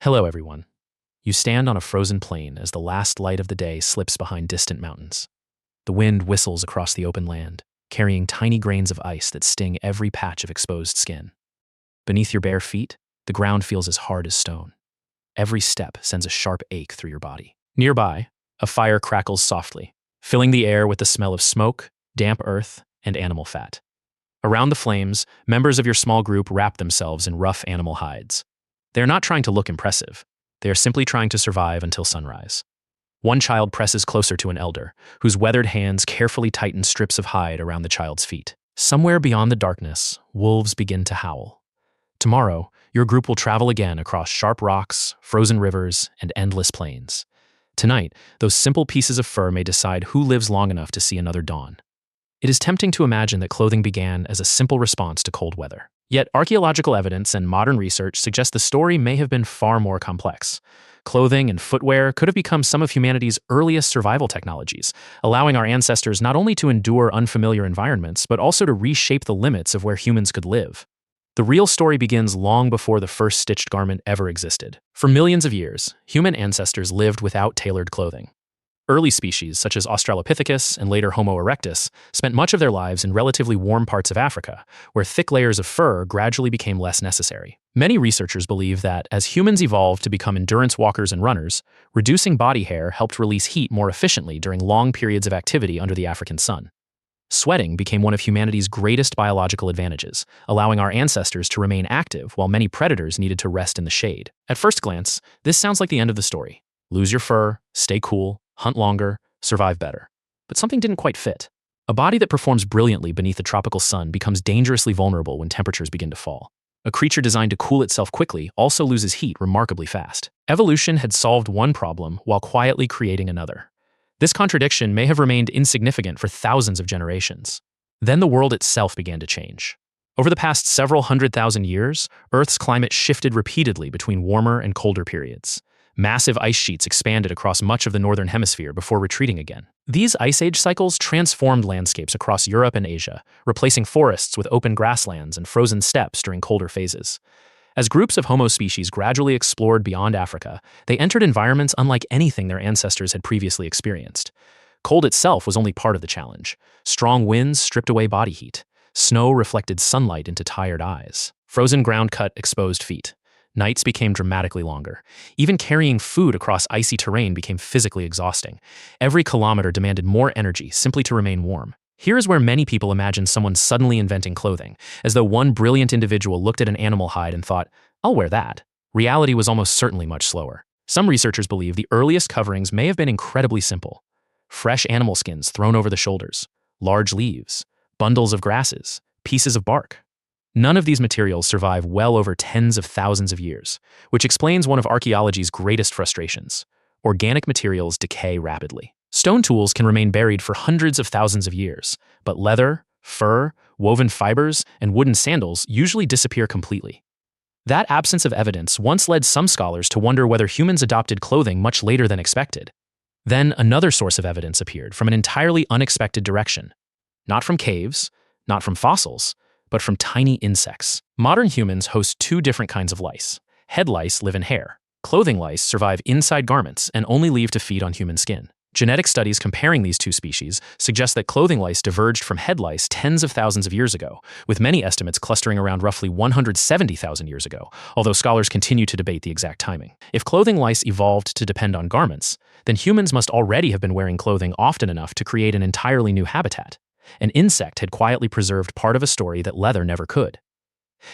Hello, everyone. You stand on a frozen plain as the last light of the day slips behind distant mountains. The wind whistles across the open land, carrying tiny grains of ice that sting every patch of exposed skin. Beneath your bare feet, the ground feels as hard as stone. Every step sends a sharp ache through your body. Nearby, a fire crackles softly, filling the air with the smell of smoke, damp earth, and animal fat. Around the flames, members of your small group wrap themselves in rough animal hides. They are not trying to look impressive. They are simply trying to survive until sunrise. One child presses closer to an elder, whose weathered hands carefully tighten strips of hide around the child's feet. Somewhere beyond the darkness, wolves begin to howl. Tomorrow, your group will travel again across sharp rocks, frozen rivers, and endless plains. Tonight, those simple pieces of fur may decide who lives long enough to see another dawn. It is tempting to imagine that clothing began as a simple response to cold weather. Yet archaeological evidence and modern research suggest the story may have been far more complex. Clothing and footwear could have become some of humanity's earliest survival technologies, allowing our ancestors not only to endure unfamiliar environments, but also to reshape the limits of where humans could live. The real story begins long before the first stitched garment ever existed. For millions of years, human ancestors lived without tailored clothing. Early species, such as Australopithecus and later Homo erectus, spent much of their lives in relatively warm parts of Africa, where thick layers of fur gradually became less necessary. Many researchers believe that, as humans evolved to become endurance walkers and runners, reducing body hair helped release heat more efficiently during long periods of activity under the African sun. Sweating became one of humanity's greatest biological advantages, allowing our ancestors to remain active while many predators needed to rest in the shade. At first glance, this sounds like the end of the story. Lose your fur, stay cool, hunt longer, survive better. But something didn't quite fit. A body that performs brilliantly beneath the tropical sun becomes dangerously vulnerable when temperatures begin to fall. A creature designed to cool itself quickly also loses heat remarkably fast. Evolution had solved one problem while quietly creating another. This contradiction may have remained insignificant for thousands of generations. Then the world itself began to change. Over the past several 100,000 years, Earth's climate shifted repeatedly between warmer and colder periods. Massive ice sheets expanded across much of the northern hemisphere before retreating again. These ice age cycles transformed landscapes across Europe and Asia, replacing forests with open grasslands and frozen steppes during colder phases. As groups of Homo species gradually explored beyond Africa, they entered environments unlike anything their ancestors had previously experienced. Cold itself was only part of the challenge. Strong winds stripped away body heat. Snow reflected sunlight into tired eyes. Frozen ground cut exposed feet. Nights became dramatically longer. Even carrying food across icy terrain became physically exhausting. Every kilometer demanded more energy simply to remain warm. Here is where many people imagine someone suddenly inventing clothing, as though one brilliant individual looked at an animal hide and thought, "I'll wear that." Reality was almost certainly much slower. Some researchers believe the earliest coverings may have been incredibly simple. Fresh animal skins thrown over the shoulders, large leaves, bundles of grasses, pieces of bark. None of these materials survive well over tens of thousands of years, which explains one of archaeology's greatest frustrations. Organic materials decay rapidly. Stone tools can remain buried for hundreds of thousands of years, but leather, fur, woven fibers, and wooden sandals usually disappear completely. That absence of evidence once led some scholars to wonder whether humans adopted clothing much later than expected. Then another source of evidence appeared from an entirely unexpected direction. Not from caves, not from fossils, but from tiny insects. Modern humans host two different kinds of lice. Head lice live in hair. Clothing lice survive inside garments and only leave to feed on human skin. Genetic studies comparing these two species suggest that clothing lice diverged from head lice tens of thousands of years ago, with many estimates clustering around roughly 170,000 years ago, although scholars continue to debate the exact timing. If clothing lice evolved to depend on garments, then humans must already have been wearing clothing often enough to create an entirely new habitat. An insect had quietly preserved part of a story that leather never could.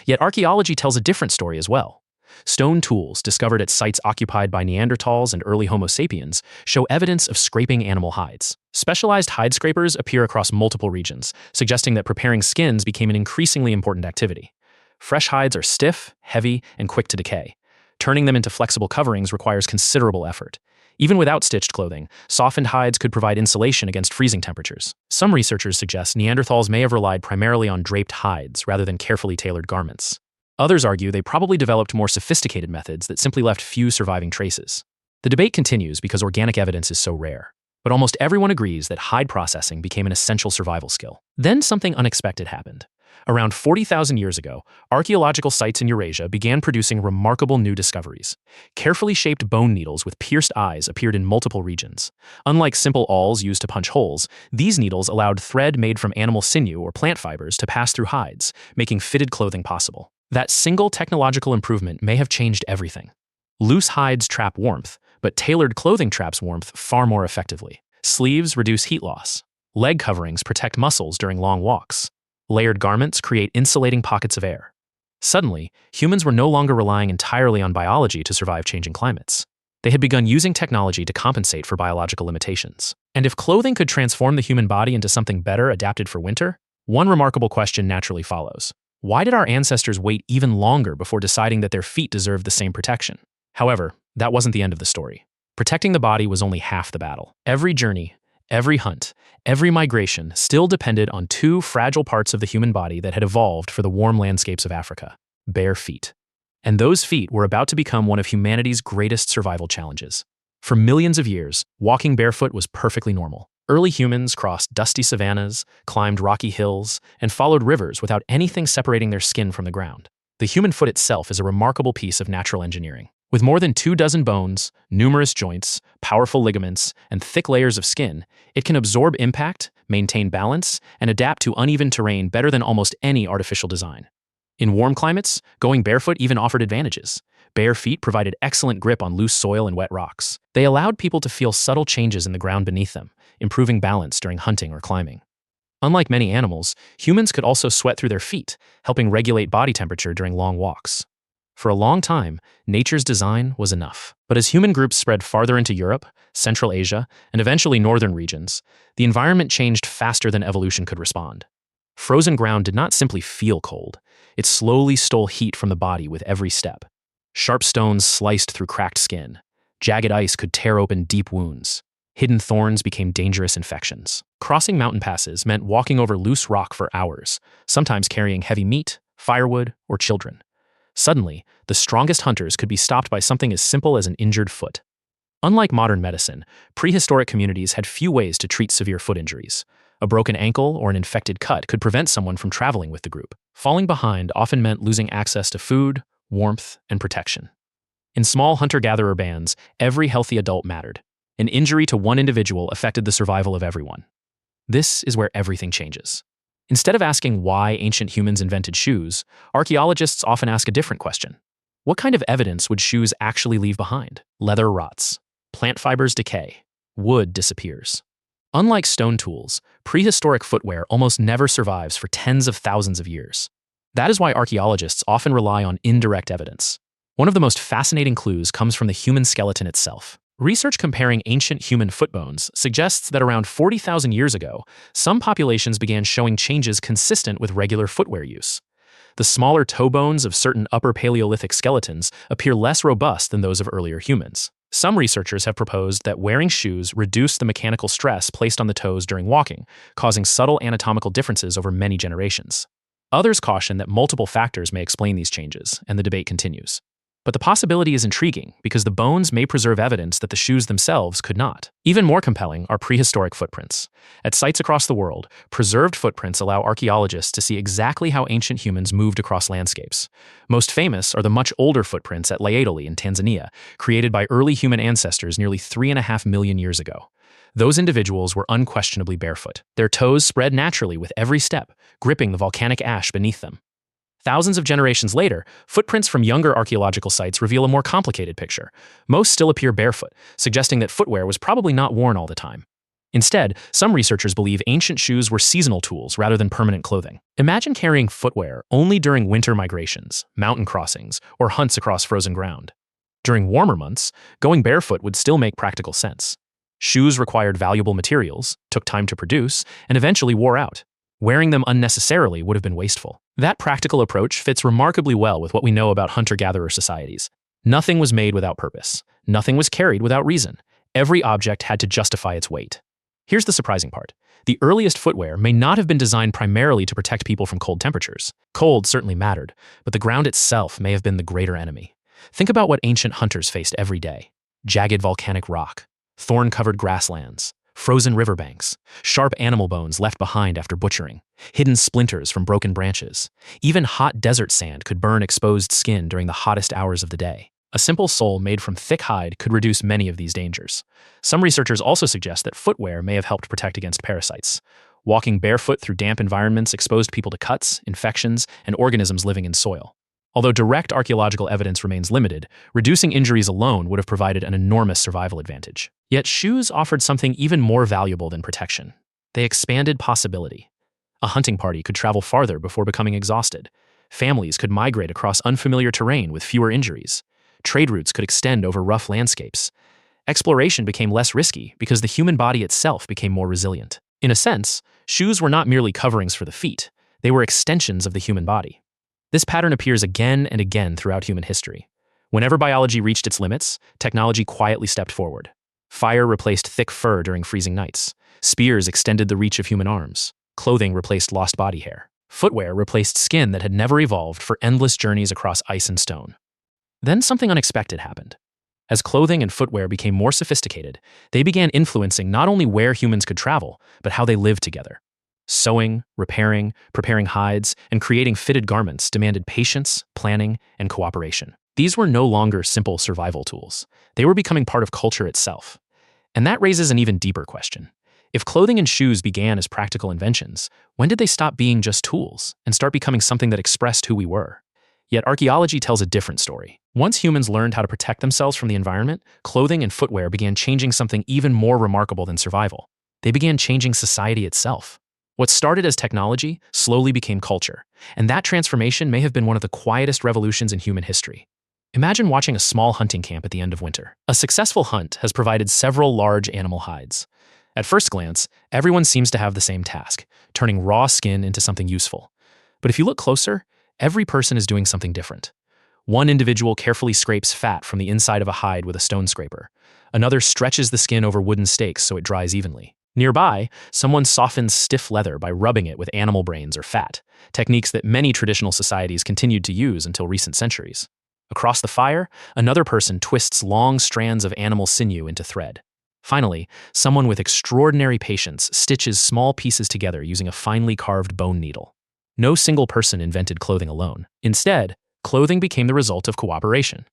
Yet archaeology tells a different story as well. Stone tools discovered at sites occupied by Neanderthals and early Homo sapiens show evidence of scraping animal hides. Specialized hide scrapers appear across multiple regions, suggesting that preparing skins became an increasingly important activity. Fresh hides are stiff, heavy, and quick to decay. Turning them into flexible coverings requires considerable effort. Even without stitched clothing, softened hides could provide insulation against freezing temperatures. Some researchers suggest Neanderthals may have relied primarily on draped hides rather than carefully tailored garments. Others argue they probably developed more sophisticated methods that simply left few surviving traces. The debate continues because organic evidence is so rare, but almost everyone agrees that hide processing became an essential survival skill. Then something unexpected happened. Around 40,000 years ago, archaeological sites in Eurasia began producing remarkable new discoveries. Carefully shaped bone needles with pierced eyes appeared in multiple regions. Unlike simple awls used to punch holes, these needles allowed thread made from animal sinew or plant fibers to pass through hides, making fitted clothing possible. That single technological improvement may have changed everything. Loose hides trap warmth, but tailored clothing traps warmth far more effectively. Sleeves reduce heat loss. Leg coverings protect muscles during long walks. Layered garments create insulating pockets of air. Suddenly, humans were no longer relying entirely on biology to survive changing climates. They had begun using technology to compensate for biological limitations. And if clothing could transform the human body into something better adapted for winter, one remarkable question naturally follows. Why did our ancestors wait even longer before deciding that their feet deserved the same protection? However, that wasn't the end of the story. Protecting the body was only half the battle. Every journey, every hunt, every migration still depended on two fragile parts of the human body that had evolved for the warm landscapes of Africa: bare feet. And those feet were about to become one of humanity's greatest survival challenges. For millions of years, walking barefoot was perfectly normal. Early humans crossed dusty savannas, climbed rocky hills, and followed rivers without anything separating their skin from the ground. The human foot itself is a remarkable piece of natural engineering. With more than 24 bones, numerous joints, powerful ligaments, and thick layers of skin, it can absorb impact, maintain balance, and adapt to uneven terrain better than almost any artificial design. In warm climates, going barefoot even offered advantages. Bare feet provided excellent grip on loose soil and wet rocks. They allowed people to feel subtle changes in the ground beneath them, improving balance during hunting or climbing. Unlike many animals, humans could also sweat through their feet, helping regulate body temperature during long walks. For a long time, nature's design was enough. But as human groups spread farther into Europe, Central Asia, and eventually northern regions, the environment changed faster than evolution could respond. Frozen ground did not simply feel cold. It slowly stole heat from the body with every step. Sharp stones sliced through cracked skin. Jagged ice could tear open deep wounds. Hidden thorns became dangerous infections. Crossing mountain passes meant walking over loose rock for hours, sometimes carrying heavy meat, firewood, or children. Suddenly, the strongest hunters could be stopped by something as simple as an injured foot. Unlike modern medicine, prehistoric communities had few ways to treat severe foot injuries. A broken ankle or an infected cut could prevent someone from traveling with the group. Falling behind often meant losing access to food, warmth, and protection. In small hunter-gatherer bands, every healthy adult mattered. An injury to one individual affected the survival of everyone. This is where everything changes. Instead of asking why ancient humans invented shoes, archaeologists often ask a different question. What kind of evidence would shoes actually leave behind? Leather rots. Plant fibers decay. Wood disappears. Unlike stone tools, prehistoric footwear almost never survives for tens of thousands of years. That is why archaeologists often rely on indirect evidence. One of the most fascinating clues comes from the human skeleton itself. Research comparing ancient human foot bones suggests that around 40,000 years ago, some populations began showing changes consistent with regular footwear use. The smaller toe bones of certain Upper Paleolithic skeletons appear less robust than those of earlier humans. Some researchers have proposed that wearing shoes reduced the mechanical stress placed on the toes during walking, causing subtle anatomical differences over many generations. Others caution that multiple factors may explain these changes, and the debate continues. But the possibility is intriguing because the bones may preserve evidence that the shoes themselves could not. Even more compelling are prehistoric footprints. At sites across the world, preserved footprints allow archaeologists to see exactly how ancient humans moved across landscapes. Most famous are the much older footprints at Laetoli in Tanzania, created by early human ancestors nearly 3.5 million years ago. Those individuals were unquestionably barefoot. Their toes spread naturally with every step, gripping the volcanic ash beneath them. Thousands of generations later, footprints from younger archaeological sites reveal a more complicated picture. Most still appear barefoot, suggesting that footwear was probably not worn all the time. Instead, some researchers believe ancient shoes were seasonal tools rather than permanent clothing. Imagine carrying footwear only during winter migrations, mountain crossings, or hunts across frozen ground. During warmer months, going barefoot would still make practical sense. Shoes required valuable materials, took time to produce, and eventually wore out. Wearing them unnecessarily would have been wasteful. That practical approach fits remarkably well with what we know about hunter-gatherer societies. Nothing was made without purpose. Nothing was carried without reason. Every object had to justify its weight. Here's the surprising part. The earliest footwear may not have been designed primarily to protect people from cold temperatures. Cold certainly mattered, but the ground itself may have been the greater enemy. Think about what ancient hunters faced every day. Jagged volcanic rock, thorn-covered grasslands, frozen riverbanks, sharp animal bones left behind after butchering, hidden splinters from broken branches. Even hot desert sand could burn exposed skin during the hottest hours of the day. A simple sole made from thick hide could reduce many of these dangers. Some researchers also suggest that footwear may have helped protect against parasites. Walking barefoot through damp environments exposed people to cuts, infections, and organisms living in soil. Although direct archaeological evidence remains limited, reducing injuries alone would have provided an enormous survival advantage. Yet shoes offered something even more valuable than protection. They expanded possibility. A hunting party could travel farther before becoming exhausted. Families could migrate across unfamiliar terrain with fewer injuries. Trade routes could extend over rough landscapes. Exploration became less risky because the human body itself became more resilient. In a sense, shoes were not merely coverings for the feet, they were extensions of the human body. This pattern appears again and again throughout human history. Whenever biology reached its limits, technology quietly stepped forward. Fire replaced thick fur during freezing nights. Spears extended the reach of human arms. Clothing replaced lost body hair. Footwear replaced skin that had never evolved for endless journeys across ice and stone. Then something unexpected happened. As clothing and footwear became more sophisticated, they began influencing not only where humans could travel, but how they lived together. Sewing, repairing, preparing hides, and creating fitted garments demanded patience, planning, and cooperation. These were no longer simple survival tools. They were becoming part of culture itself. And that raises an even deeper question. If clothing and shoes began as practical inventions, when did they stop being just tools and start becoming something that expressed who we were? Yet archaeology tells a different story. Once humans learned how to protect themselves from the environment, clothing and footwear began changing something even more remarkable than survival. They began changing society itself. What started as technology slowly became culture, and that transformation may have been one of the quietest revolutions in human history. Imagine watching a small hunting camp at the end of winter. A successful hunt has provided several large animal hides. At first glance, everyone seems to have the same task, turning raw skin into something useful. But if you look closer, every person is doing something different. One individual carefully scrapes fat from the inside of a hide with a stone scraper. Another stretches the skin over wooden stakes so it dries evenly. Nearby, someone softens stiff leather by rubbing it with animal brains or fat, techniques that many traditional societies continued to use until recent centuries. Across the fire, another person twists long strands of animal sinew into thread. Finally, someone with extraordinary patience stitches small pieces together using a finely carved bone needle. No single person invented clothing alone. Instead, clothing became the result of cooperation.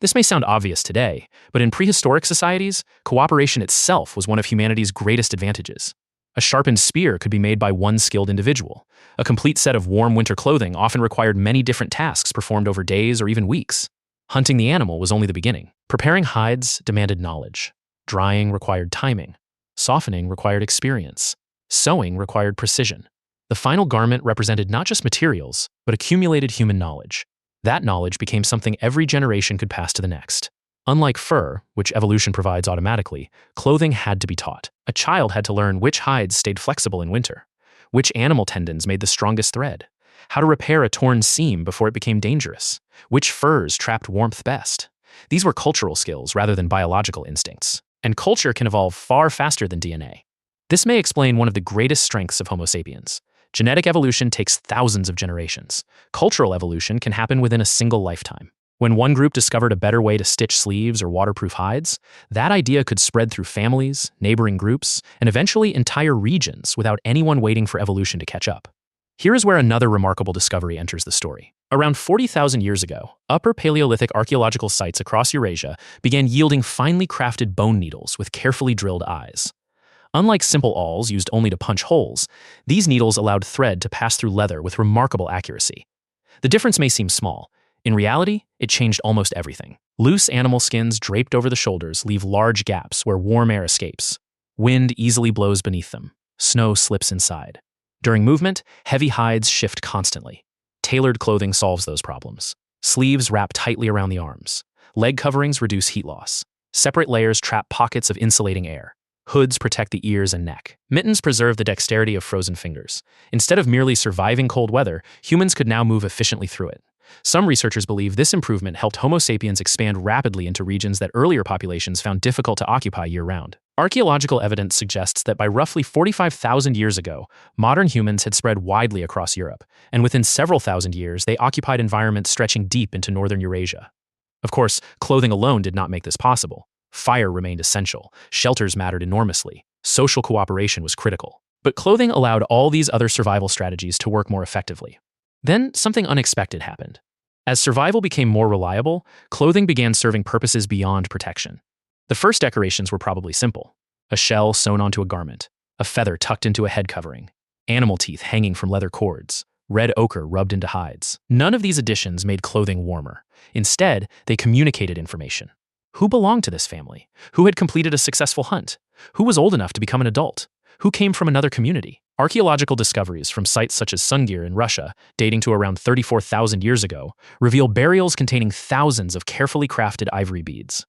This may sound obvious today, but in prehistoric societies, cooperation itself was one of humanity's greatest advantages. A sharpened spear could be made by one skilled individual. A complete set of warm winter clothing often required many different tasks performed over days or even weeks. Hunting the animal was only the beginning. Preparing hides demanded knowledge. Drying required timing. Softening required experience. Sewing required precision. The final garment represented not just materials, but accumulated human knowledge. That knowledge became something every generation could pass to the next. Unlike fur, which evolution provides automatically, clothing had to be taught. A child had to learn which hides stayed flexible in winter, which animal tendons made the strongest thread, how to repair a torn seam before it became dangerous, which furs trapped warmth best. These were cultural skills rather than biological instincts, and culture can evolve far faster than DNA. This may explain one of the greatest strengths of Homo sapiens. Genetic evolution takes thousands of generations. Cultural evolution can happen within a single lifetime. When one group discovered a better way to stitch sleeves or waterproof hides, that idea could spread through families, neighboring groups, and eventually entire regions without anyone waiting for evolution to catch up. Here is where another remarkable discovery enters the story. Around 40,000 years ago, Upper Paleolithic archaeological sites across Eurasia began yielding finely crafted bone needles with carefully drilled eyes. Unlike simple awls used only to punch holes, these needles allowed thread to pass through leather with remarkable accuracy. The difference may seem small. In reality, it changed almost everything. Loose animal skins draped over the shoulders leave large gaps where warm air escapes. Wind easily blows beneath them. Snow slips inside. During movement, heavy hides shift constantly. Tailored clothing solves those problems. Sleeves wrap tightly around the arms. Leg coverings reduce heat loss. Separate layers trap pockets of insulating air. Hoods protect the ears and neck. Mittens preserve the dexterity of frozen fingers. Instead of merely surviving cold weather, humans could now move efficiently through it. Some researchers believe this improvement helped Homo sapiens expand rapidly into regions that earlier populations found difficult to occupy year-round. Archaeological evidence suggests that by roughly 45,000 years ago, modern humans had spread widely across Europe, and within several thousand years, they occupied environments stretching deep into northern Eurasia. Of course, clothing alone did not make this possible. Fire remained essential. Shelters mattered enormously. Social cooperation was critical. But clothing allowed all these other survival strategies to work more effectively. Then something unexpected happened. As survival became more reliable, clothing began serving purposes beyond protection. The first decorations were probably simple: a shell sewn onto a garment, a feather tucked into a head covering, animal teeth hanging from leather cords, red ochre rubbed into hides. None of these additions made clothing warmer. Instead, they communicated information. Who belonged to this family? Who had completed a successful hunt? Who was old enough to become an adult? Who came from another community? Archaeological discoveries from sites such as Sungir in Russia, dating to around 34,000 years ago, reveal burials containing thousands of carefully crafted ivory beads.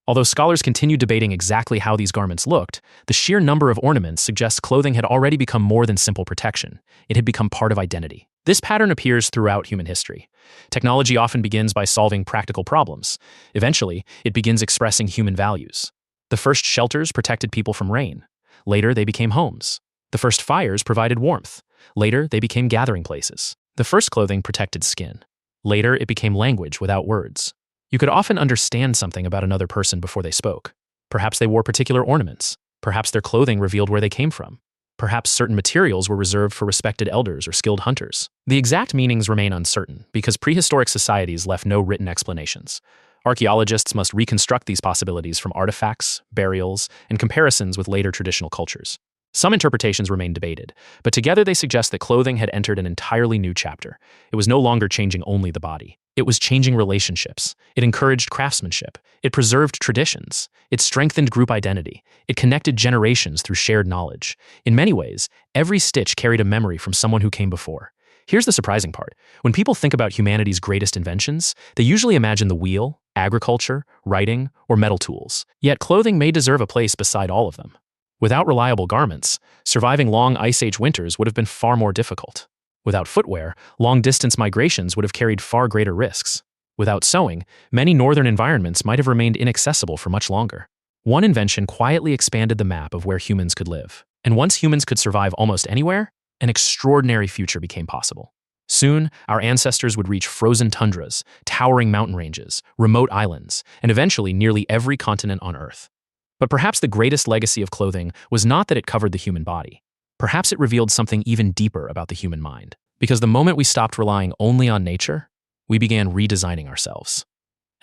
Although scholars continue debating exactly how these garments looked, the sheer number of ornaments suggests clothing had already become more than simple protection. It had become part of identity. This pattern appears throughout human history. Technology often begins by solving practical problems. Eventually, it begins expressing human values. The first shelters protected people from rain. Later, they became homes. The first fires provided warmth. Later, they became gathering places. The first clothing protected skin. Later, it became language without words. You could often understand something about another person before they spoke. Perhaps they wore particular ornaments. Perhaps their clothing revealed where they came from. Perhaps certain materials were reserved for respected elders or skilled hunters. The exact meanings remain uncertain because prehistoric societies left no written explanations. Archaeologists must reconstruct these possibilities from artifacts, burials, and comparisons with later traditional cultures. Some interpretations remain debated, but together they suggest that clothing had entered an entirely new chapter. It was no longer changing only the body. It was changing relationships. It encouraged craftsmanship. It preserved traditions. It strengthened group identity. It connected generations through shared knowledge. In many ways, every stitch carried a memory from someone who came before. Here's the surprising part. When people think about humanity's greatest inventions, they usually imagine the wheel, agriculture, writing, or metal tools. Yet clothing may deserve a place beside all of them. Without reliable garments, surviving long Ice Age winters would have been far more difficult. Without footwear, long-distance migrations would have carried far greater risks. Without sewing, many northern environments might have remained inaccessible for much longer. One invention quietly expanded the map of where humans could live. And once humans could survive almost anywhere, an extraordinary future became possible. Soon, our ancestors would reach frozen tundras, towering mountain ranges, remote islands, and eventually nearly every continent on Earth. But perhaps the greatest legacy of clothing was not that it covered the human body. Perhaps it revealed something even deeper about the human mind. Because the moment we stopped relying only on nature, we began redesigning ourselves.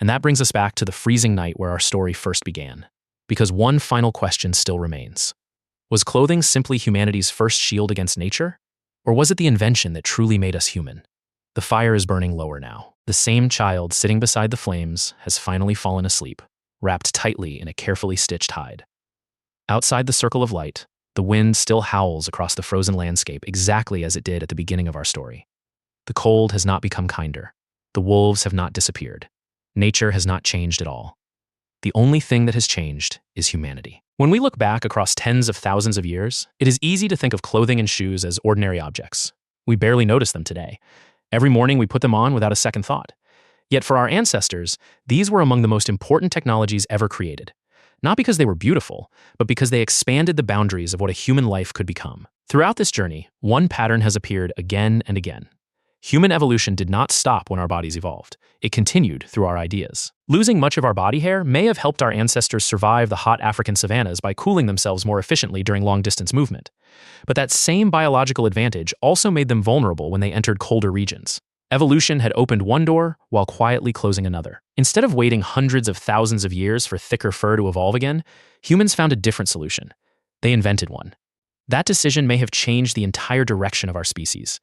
And that brings us back to the freezing night where our story first began. Because one final question still remains. Was clothing simply humanity's first shield against nature? Or was it the invention that truly made us human? The fire is burning lower now. The same child sitting beside the flames has finally fallen asleep, wrapped tightly in a carefully stitched hide. Outside the circle of light, the wind still howls across the frozen landscape exactly as it did at the beginning of our story. The cold has not become kinder. The wolves have not disappeared. Nature has not changed at all. The only thing that has changed is humanity. When we look back across tens of thousands of years, it is easy to think of clothing and shoes as ordinary objects. We barely notice them today. Every morning we put them on without a second thought. Yet for our ancestors, these were among the most important technologies ever created. Not because they were beautiful, but because they expanded the boundaries of what a human life could become. Throughout this journey, one pattern has appeared again and again. Human evolution did not stop when our bodies evolved. It continued through our ideas. Losing much of our body hair may have helped our ancestors survive the hot African savannas by cooling themselves more efficiently during long-distance movement. But that same biological advantage also made them vulnerable when they entered colder regions. Evolution had opened one door while quietly closing another. Instead of waiting hundreds of thousands of years for thicker fur to evolve again, humans found a different solution. They invented one. That decision may have changed the entire direction of our species.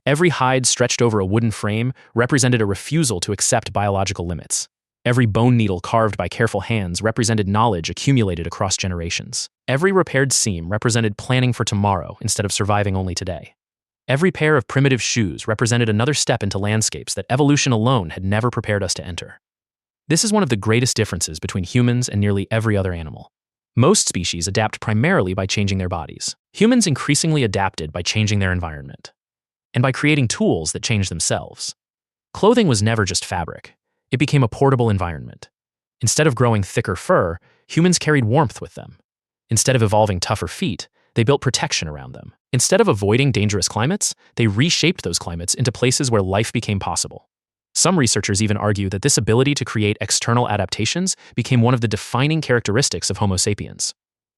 Every hide stretched over a wooden frame represented a refusal to accept biological limits. Every bone needle carved by careful hands represented knowledge accumulated across generations. Every repaired seam represented planning for tomorrow instead of surviving only today. Every pair of primitive shoes represented another step into landscapes that evolution alone had never prepared us to enter. This is one of the greatest differences between humans and nearly every other animal. Most species adapt primarily by changing their bodies. Humans increasingly adapted by changing their environment, and by creating tools that change themselves. Clothing was never just fabric. It became a portable environment. Instead of growing thicker fur, humans carried warmth with them. Instead of evolving tougher feet, they built protection around them. Instead of avoiding dangerous climates, they reshaped those climates into places where life became possible. Some researchers even argue that this ability to create external adaptations became one of the defining characteristics of Homo sapiens.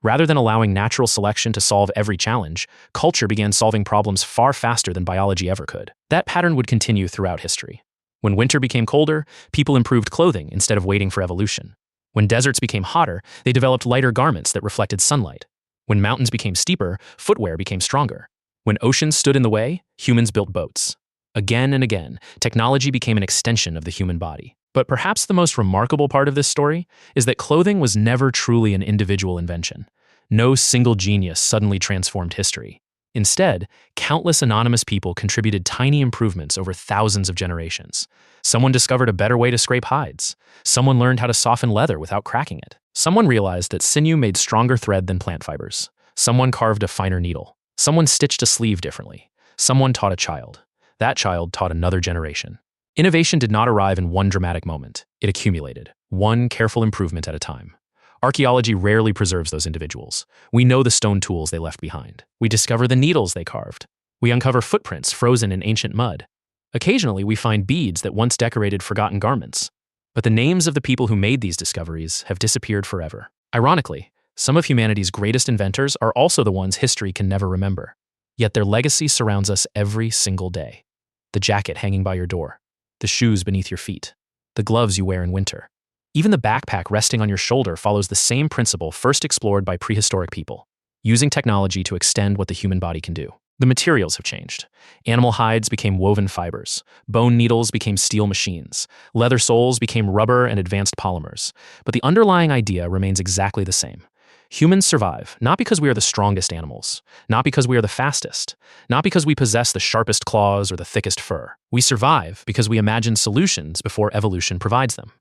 Rather than allowing natural selection to solve every challenge, culture began solving problems far faster than biology ever could. That pattern would continue throughout history. When winter became colder, people improved clothing instead of waiting for evolution. When deserts became hotter, they developed lighter garments that reflected sunlight. When mountains became steeper, footwear became stronger. When oceans stood in the way, humans built boats. Again and again, technology became an extension of the human body. But perhaps the most remarkable part of this story is that clothing was never truly an individual invention. No single genius suddenly transformed history. Instead, countless anonymous people contributed tiny improvements over thousands of generations. Someone discovered a better way to scrape hides. Someone learned how to soften leather without cracking it. Someone realized that sinew made stronger thread than plant fibers. Someone carved a finer needle. Someone stitched a sleeve differently. Someone taught a child. That child taught another generation. Innovation did not arrive in one dramatic moment. It accumulated, one careful improvement at a time. Archaeology rarely preserves those individuals. We know the stone tools they left behind. We discover the needles they carved. We uncover footprints frozen in ancient mud. Occasionally, we find beads that once decorated forgotten garments. But the names of the people who made these discoveries have disappeared forever. Ironically, some of humanity's greatest inventors are also the ones history can never remember. Yet their legacy surrounds us every single day. The jacket hanging by your door. The shoes beneath your feet. The gloves you wear in winter. Even the backpack resting on your shoulder follows the same principle first explored by prehistoric people, using technology to extend what the human body can do. The materials have changed. Animal hides became woven fibers. Bone needles became steel machines. Leather soles became rubber and advanced polymers. But the underlying idea remains exactly the same. Humans survive, not because we are the strongest animals, not because we are the fastest, not because we possess the sharpest claws or the thickest fur. We survive because we imagine solutions before evolution provides them.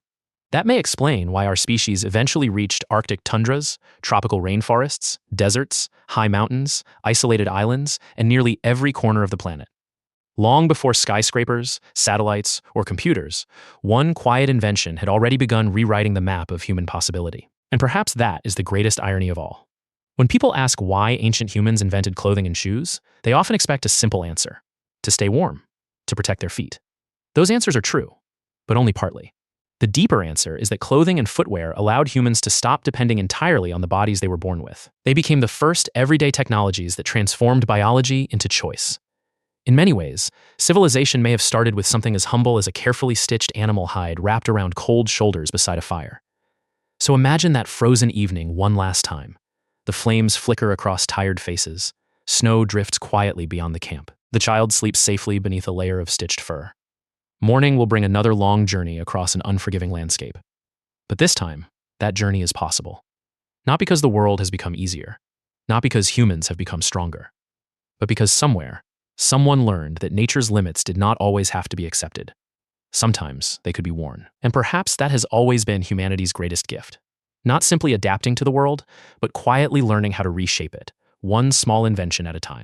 That may explain why our species eventually reached Arctic tundras, tropical rainforests, deserts, high mountains, isolated islands, and nearly every corner of the planet. Long before skyscrapers, satellites, or computers, one quiet invention had already begun rewriting the map of human possibility. And perhaps that is the greatest irony of all. When people ask why ancient humans invented clothing and shoes, they often expect a simple answer: to stay warm, to protect their feet. Those answers are true, but only partly. The deeper answer is that clothing and footwear allowed humans to stop depending entirely on the bodies they were born with. They became the first everyday technologies that transformed biology into choice. In many ways, civilization may have started with something as humble as a carefully stitched animal hide wrapped around cold shoulders beside a fire. So imagine that frozen evening one last time. The flames flicker across tired faces. Snow drifts quietly beyond the camp. The child sleeps safely beneath a layer of stitched fur. Morning will bring another long journey across an unforgiving landscape. But this time, that journey is possible. Not because the world has become easier, not because humans have become stronger, but because somewhere, someone learned that nature's limits did not always have to be accepted. Sometimes they could be worn. And perhaps that has always been humanity's greatest gift. Not simply adapting to the world, but quietly learning how to reshape it, one small invention at a time.